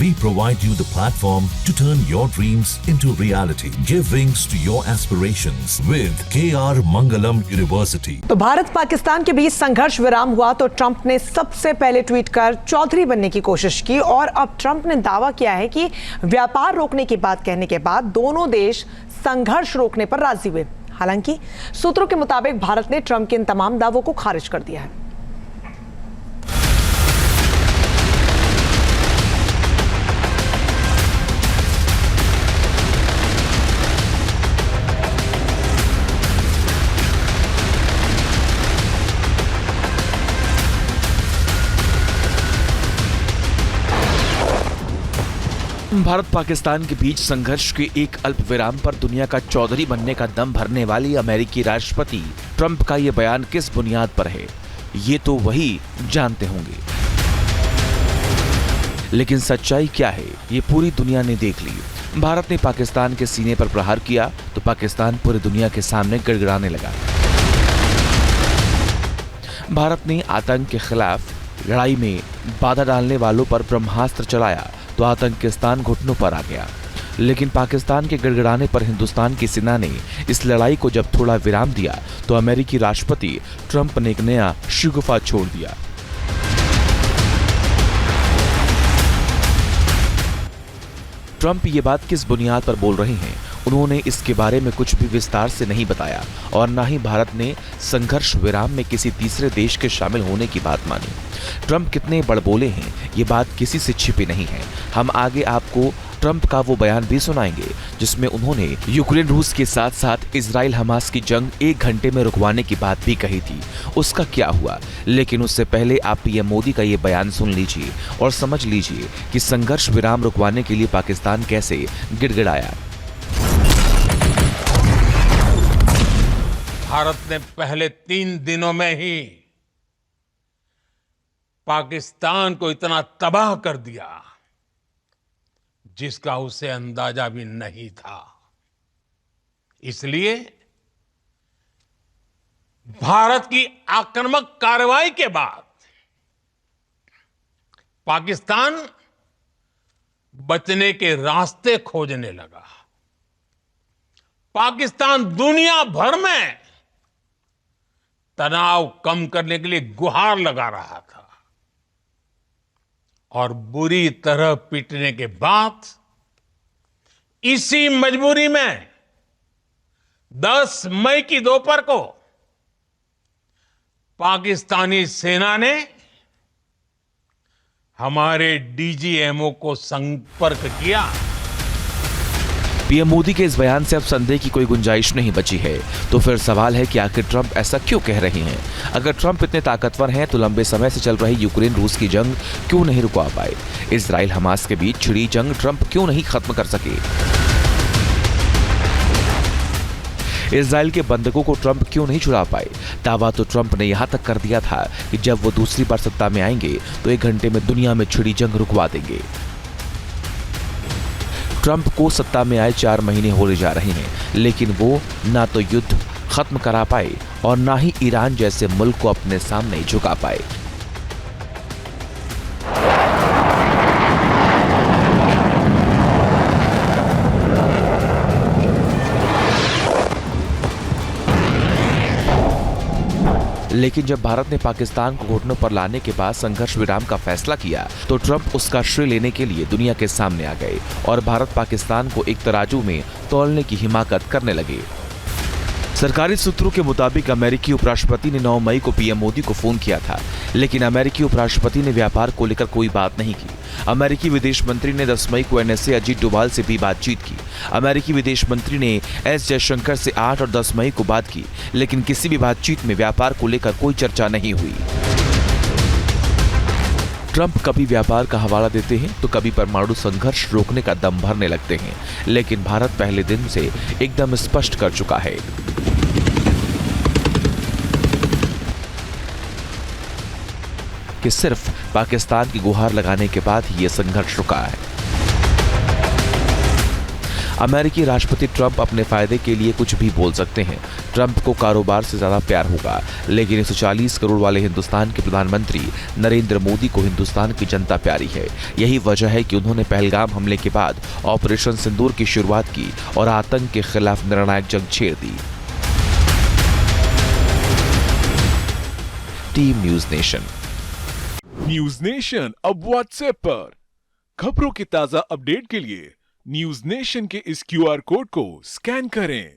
We provide you the platform to turn your dreams into reality. Give wings to your aspirations with KR Mangalam University. तो भारत पाकिस्तान के बीच संघर्ष विराम हुआ तो Trump ने सबसे पहले ट्वीट कर चौधरी बनने की कोशिश की और अब ट्रंप ने दावा किया है कि व्यापार रोकने की बात कहने के बाद दोनों देश संघर्ष रोकने पर राजी हुए। हालांकि सूत्रों के मुताबिक भारत ने ट्रंप के इन तमाम दावों को खारिज कर दिया है। भारत पाकिस्तान के बीच संघर्ष के एक अल्प विराम पर दुनिया का चौधरी बनने का दम भरने वाली अमेरिकी राष्ट्रपति ट्रंप का यह बयान किस बुनियाद पर है, ये तो वही जानते होंगे। लेकिन सच्चाई क्या है, ये पूरी दुनिया ने देख ली। भारत ने पाकिस्तान के सीने पर प्रहार किया तो पाकिस्तान पूरी दुनिया के सामने गिड़गिड़ाने लगा। भारत ने आतंक के खिलाफ लड़ाई में बाधा डालने वालों पर ब्रह्मास्त्र चलाया तो आतंकिस्तान घुटनों पर आ गया। लेकिन पाकिस्तान के गिड़गिड़ाने पर हिंदुस्तान की सेना ने इस लड़ाई को जब थोड़ा विराम दिया तो अमेरिकी राष्ट्रपति ट्रंप ने एक नया शगुफा छोड़ दिया। ट्रंप ये बात किस बुनियाद पर बोल रहे हैं, उन्होंने इसके बारे में कुछ भी विस्तार से नहीं बताया और न ही भारत ने संघर्ष विराम में किसी तीसरे देश के शामिल होने की बात मानी। ट्रंप कितने बड़बोले हैं, ये बात किसी से छिपी नहीं है। हम आगे आपको ट्रंप का वो बयान भी सुनाएंगे जिसमें उन्होंने यूक्रेन रूस के साथ साथ इजराइल हमास की जंग 1 घंटे में रुकवाने की बात भी कही थी। उसका क्या हुआ? लेकिन उससे पहले आप पीएम मोदी का ये बयान सुन लीजिए और समझ लीजिए कि संघर्ष विराम रुकवाने के लिए पाकिस्तान कैसे गिड़गिड़ाया। भारत ने पहले 3 दिनों में ही पाकिस्तान को इतना तबाह कर दिया जिसका उसे अंदाजा भी नहीं था। इसलिए भारत की आक्रामक कार्रवाई के बाद पाकिस्तान बचने के रास्ते खोजने लगा। पाकिस्तान दुनिया भर में तनाव कम करने के लिए गुहार लगा रहा था और बुरी तरह पीटने के बाद इसी मजबूरी में 10 मई की दोपहर को पाकिस्तानी सेना ने हमारे डीजीएमओ को संपर्क किया। पीएम मोदी के इस बयान से अब संदेह की कोई गुंजाइश नहीं बची है। तो फिर सवाल है कि आखिर ट्रंप ऐसा क्यों कह रहे हैं? अगर ट्रंप इतने ताकतवर हैं तो लंबे समय से चल रही यूक्रेन रूस की जंग क्यों नहीं रुकवा पाए? इजराइल हमास के बीच छिड़ी जंग ट्रंप क्यों नहीं खत्म कर सके? इजराइल के बंधकों को ट्रंप क्यों नहीं छुड़ा पाए? दावा तो ट्रंप ने यहां तक कर दिया था कि जब वो दूसरी बार सत्ता में आएंगे तो 1 घंटे में दुनिया में छिड़ी जंग रुकवा देंगे। ट्रंप को सत्ता में आए 4 महीने होने जा रहे हैं, लेकिन वो ना तो युद्ध खत्म करा पाए और ना ही ईरान जैसे मुल्क को अपने सामने झुका पाए। लेकिन जब भारत ने पाकिस्तान को घुटनों पर लाने के बाद संघर्ष विराम का फैसला किया तो ट्रंप उसका श्रेय लेने के लिए दुनिया के सामने आ गए और भारत पाकिस्तान को एक तराजू में तौलने की हिमाकत करने लगे। सरकारी सूत्रों के मुताबिक अमेरिकी उपराष्ट्रपति ने 9 मई को पीएम मोदी को फोन किया था, लेकिन अमेरिकी उपराष्ट्रपति ने व्यापार को लेकर कोई बात नहीं की। अमेरिकी विदेश मंत्री ने 10 मई को एनएसए अजीत डोभाल से भी बातचीत की। अमेरिकी विदेश मंत्री ने एस जयशंकर से 8 और 10 मई को बात की, लेकिन किसी भी बातचीत में व्यापार को लेकर कोई चर्चा नहीं हुई। ट्रंप कभी व्यापार का हवाला देते हैं तो कभी परमाणु संघर्ष रोकने का दम भरने लगते हैं, लेकिन भारत पहले दिन से एकदम स्पष्ट कर चुका है कि सिर्फ पाकिस्तान की गुहार लगाने के बाद ही यह संघर्ष रुका है। अमेरिकी राष्ट्रपति ट्रंप अपने फायदे के लिए कुछ भी बोल सकते हैं। ट्रंप को कारोबार से ज्यादा प्यार होगा, लेकिन 140 करोड़ वाले हिंदुस्तान के प्रधानमंत्री नरेंद्र मोदी को हिंदुस्तान की जनता प्यारी है। यही वजह है कि उन्होंने पहलगाम हमले के बाद ऑपरेशन सिंदूर की शुरुआत की और आतंक के खिलाफ निर्णायक जंग छेड़ दी। Team news nation. News nation अब व्हाट्सएप पर खबरों की ताजा अपडेट के लिए न्यूज नेशन के इस QR कोड को स्कैन करें।